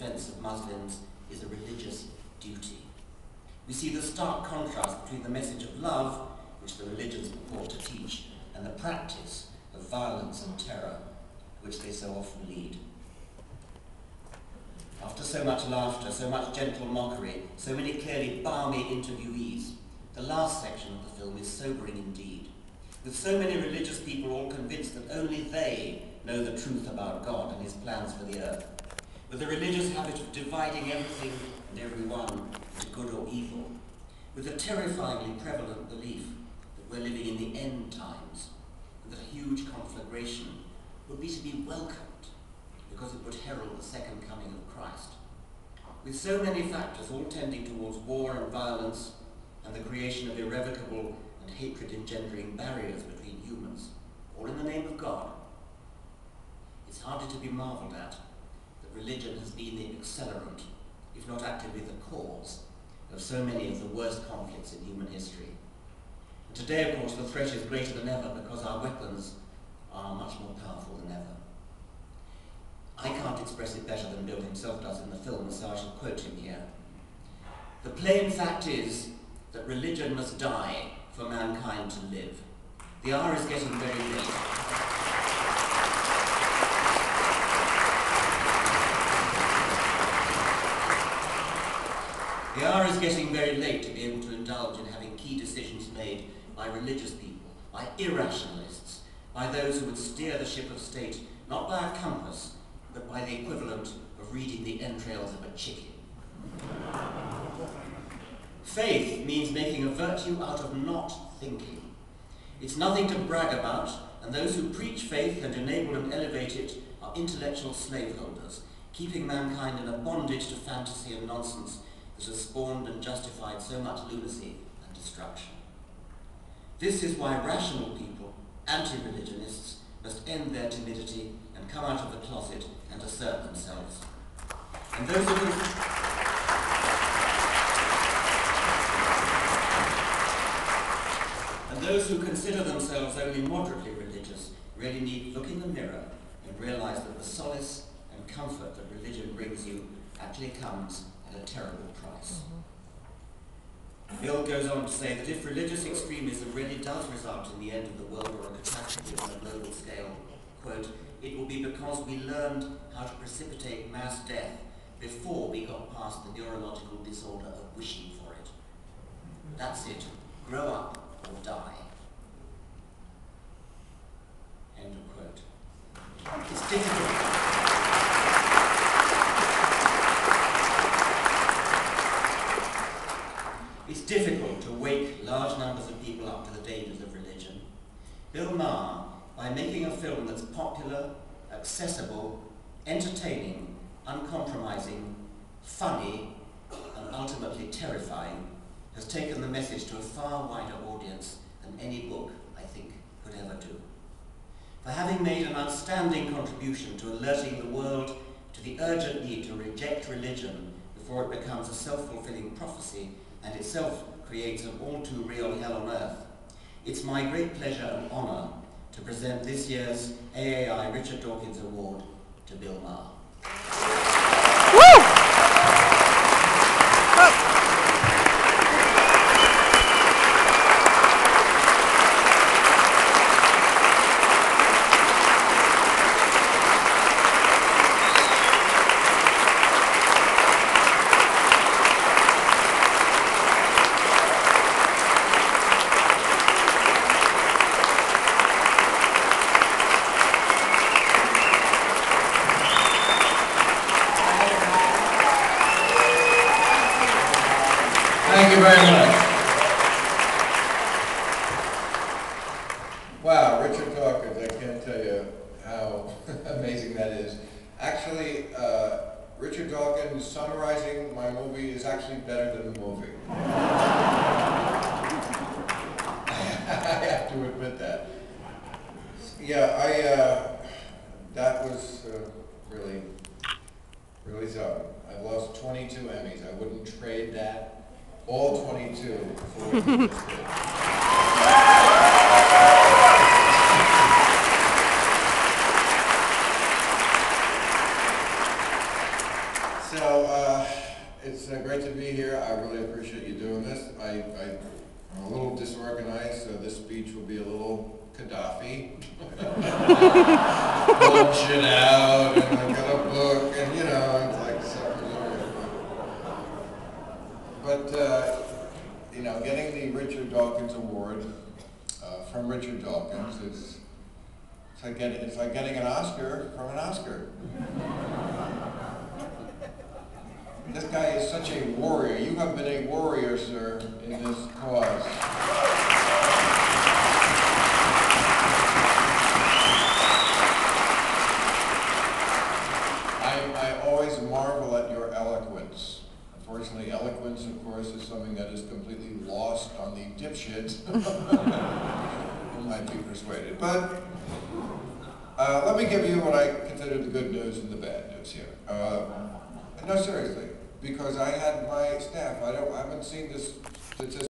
defense of Muslims is a religious duty. We see the stark contrast between the message of love, which the religions purport to teach, and the practice of violence and terror, which they so often lead. After so much laughter, so much gentle mockery, so many clearly balmy interviewees, the last section of the film is sobering indeed. With so many religious people all convinced that only they know the truth about God and his plans for the earth, with the religious habit of dividing everything and everyone into good or evil, with the terrifyingly prevalent belief that we're living in the end times, and that a huge conflagration would be to be welcomed because it would herald the second coming of Christ. With so many factors all tending towards war and violence and the creation of irrevocable and hatred-engendering barriers between humans, all in the name of God, it's hardly to be marveled at that religion has been the accelerant, if not actively the cause, of so many of the worst conflicts in human history. And today, of course, the threat is greater than ever because our weapons are much more powerful than ever. I can't express it better than Bill himself does in the film, so I shall quote him here. The plain fact is that religion must die for mankind to live. The hour is getting very late. The hour is getting very late to be able to indulge in having key decisions made by religious people, by irrationalists, by those who would steer the ship of state not by a compass, but by the equivalent of reading the entrails of a chicken. Faith means making a virtue out of not thinking. It's nothing to brag about, and those who preach faith and enable and elevate it are intellectual slaveholders, keeping mankind in a bondage to fantasy and nonsense that has spawned and justified so much lunacy and destruction. This is why rational people, anti-religionists, must end their timidity and come out of the closet and assert themselves. And those who consider themselves only moderately religious really need to look in the mirror and realize that the solace and comfort that religion brings you actually comes at a terrible price. Bill goes on to say that if religious extremism really does result in the end of the world or a catastrophe on a global scale, quote, it will be because we learned how to precipitate mass death before we got past the neurological disorder of wishing for it. That's it. Grow up or die. End of quote. It's difficult. It's difficult to wake large numbers of people up to the dangers of religion. Bill Maher, by making a film that's popular, accessible, entertaining, uncompromising, funny, and ultimately terrifying, has taken the message to a far wider audience than any book, I think, could ever do. For having made an outstanding contribution to alerting the world to the urgent need to reject religion before it becomes a self-fulfilling prophecy and itself creates an all-too-real hell on earth, it's my great pleasure and honour to present this year's AAI Richard Dawkins Award to Bill Maher. Thank you very much. Wow, Richard Dawkins, I can't tell you how amazing that is. Actually, Richard Dawkins summarizing my movie is actually better than the movie. I have to admit that. Yeah, that was really something. I've lost 22 Emmys. I wouldn't trade that. All 22 for what you just did. So, it's great to be here. I really appreciate you doing this. I'm a little disorganized, so this speech will be a little Gaddafi. Pulling shit out, and I've got a book, and you know, it's like something. But, you know, getting the Richard Dawkins Award from Richard Dawkins is it's like getting an Oscar from an Oscar. This guy is such a warrior. You have been a warrior, sir, in this cause. I always marvel at your eloquence. Unfortunately, eloquence, of course, is something that is completely lost on the dipshits who might be persuaded. But let me give you what I consider the good news and the bad news here. No, seriously, because I had my staff. I haven't seen this statistic.